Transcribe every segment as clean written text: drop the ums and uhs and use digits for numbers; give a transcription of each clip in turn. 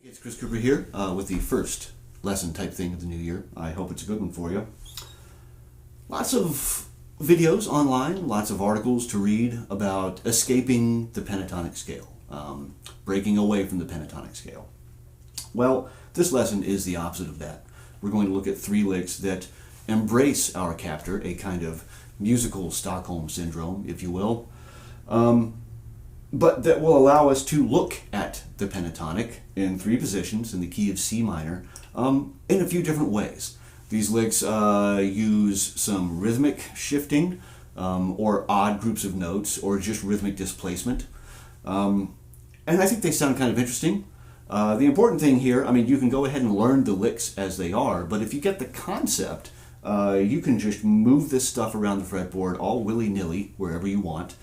It's Chris Cooper here with the first lesson type thing of the new year. I hope it's a good one for you. Lots of videos online, lots of articles to read about escaping the pentatonic scale, breaking away from the pentatonic scale. Well, this lesson is the opposite of that. We're going to look at three licks that embrace our captor, a kind of musical Stockholm syndrome, if you will. But that will allow us to look at the pentatonic in three positions in the key of C minor in a few different ways. These licks use some rhythmic shifting or odd groups of notes or just rhythmic displacement. And I think they sound kind of interesting. The important thing here, you can go ahead and learn the licks as they are, but if you get the concept, you can just move this stuff around the fretboard all willy-nilly wherever you want,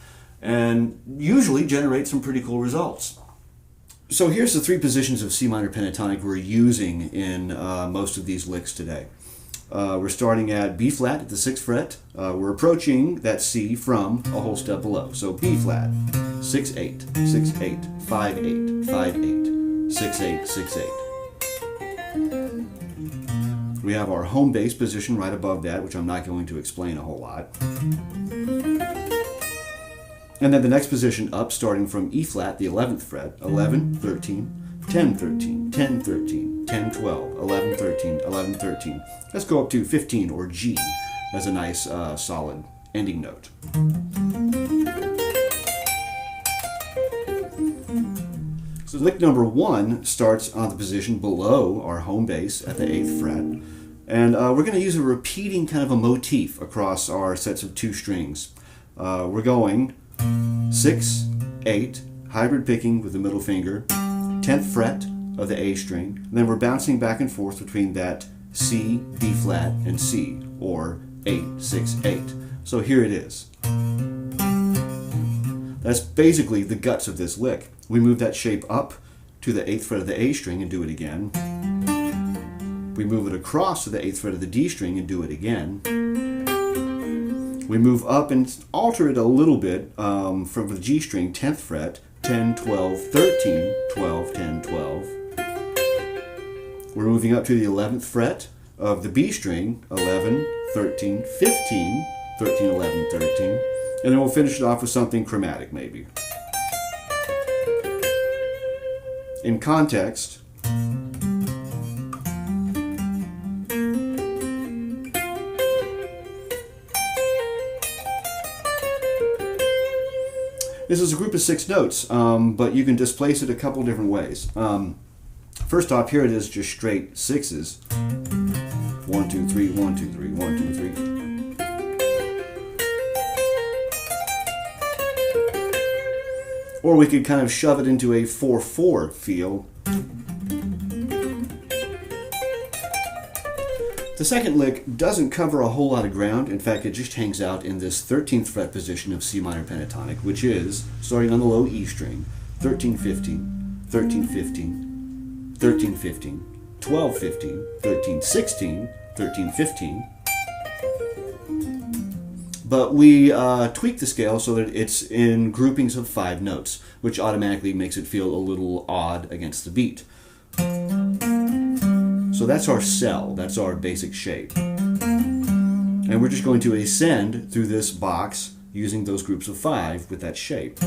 and usually generate some pretty cool results. So here's the three positions of C minor pentatonic we're using in most of these licks today. We're starting at B flat at the 6th fret. We're approaching that C from a whole step below. So B flat, 6-8, 6-8, 5-8, 5-8, 6-8, 6-8. We have our home bass position right above that, which I'm not going to explain a whole lot. And then the next position up, starting from E flat, the 11th fret, 11, 13, 10, 13, 10, 13, 10, 12, 11, 13, 11, 13. Let's go up to 15, or G, as a nice solid ending note. So lick number 1 starts on the position below our home bass at the 8th fret. And we're going to use a repeating kind of a motif across our sets of 2 strings. We're going 6, 8, hybrid picking with the middle finger, 10th fret of the A string, and then we're bouncing back and forth between that C, B flat, and C, or 8, 6, 8. So here it is. That's basically the guts of this lick. We move that shape up to the 8th fret of the A string and do it again. We move it across to the 8th fret of the D string and do it again. We move up and alter it a little bit from the G string, 10th fret, 10, 12, 13, 12, 10, 12. We're moving up to the 11th fret of the B string, 11, 13, 15, 13, 11, 13. And then we'll finish it off with something chromatic maybe. In context, this is a group of 6 notes, but you can displace it a couple different ways. First off, here it is just straight 6s. 1, 2, 3, 1, 2, 3, 1, 2, 3. Or we could kind of shove it into a 4-4 feel. The second lick doesn't cover a whole lot of ground. In fact, it just hangs out in this 13th fret position of C minor pentatonic, which is, starting on the low E string, 13, 15, 13, 15, 13, 15, 12, 15, 13, 16, 13, 15. But we tweak the scale so that it's in groupings of 5 notes, which automatically makes it feel a little odd against the beat. So that's our cell, that's our basic shape. And we're just going to ascend through this box using those groups of 5 with that shape.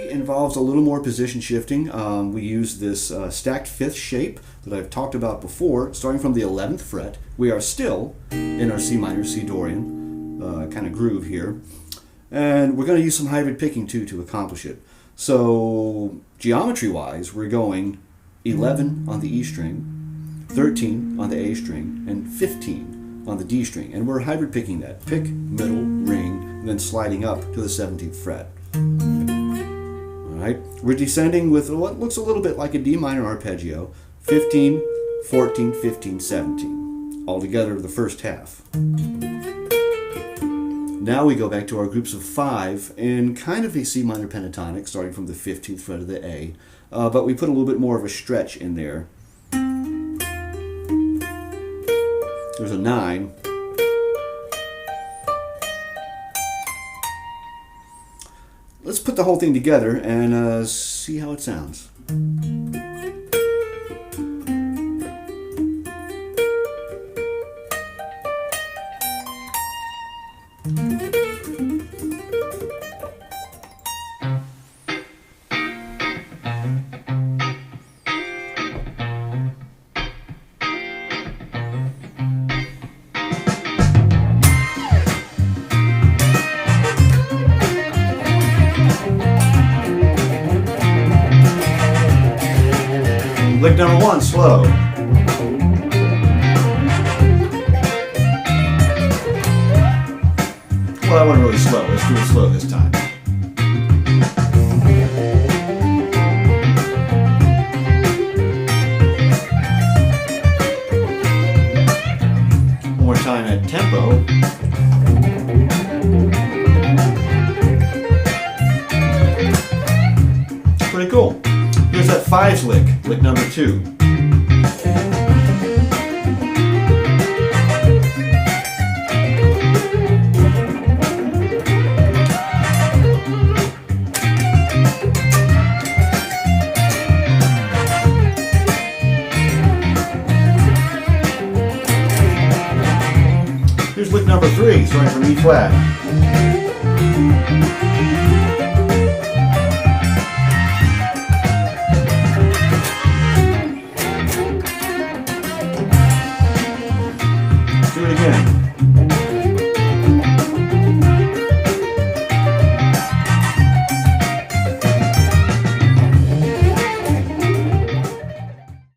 It involves a little more position shifting. We use this stacked 5th shape that I've talked about before, starting from the 11th fret. We are still in our C minor, C Dorian kind of groove here. And we're going to use some hybrid picking too to accomplish it. So geometry-wise, we're going 11 on the E string, 13 on the A string, and 15 on the D string. And we're hybrid picking that. Pick, middle, ring, and then sliding up to the 17th fret. Alright, we're descending with what looks a little bit like a D minor arpeggio. 15, 14, 15, 17. Altogether the first half. Now we go back to our groups of 5 in kind of a C minor pentatonic, starting from the 15th fret of the A, but we put a little bit more of a stretch in there. There's a 9. Let's put the whole thing together and see how it sounds. Lick number 1, slow. Well, that wasn't really slow. Let's do it slow this time. One more time at tempo. Pretty cool. Here's that 5s lick, lick number 2. Here's lick number 3, starting from E flat.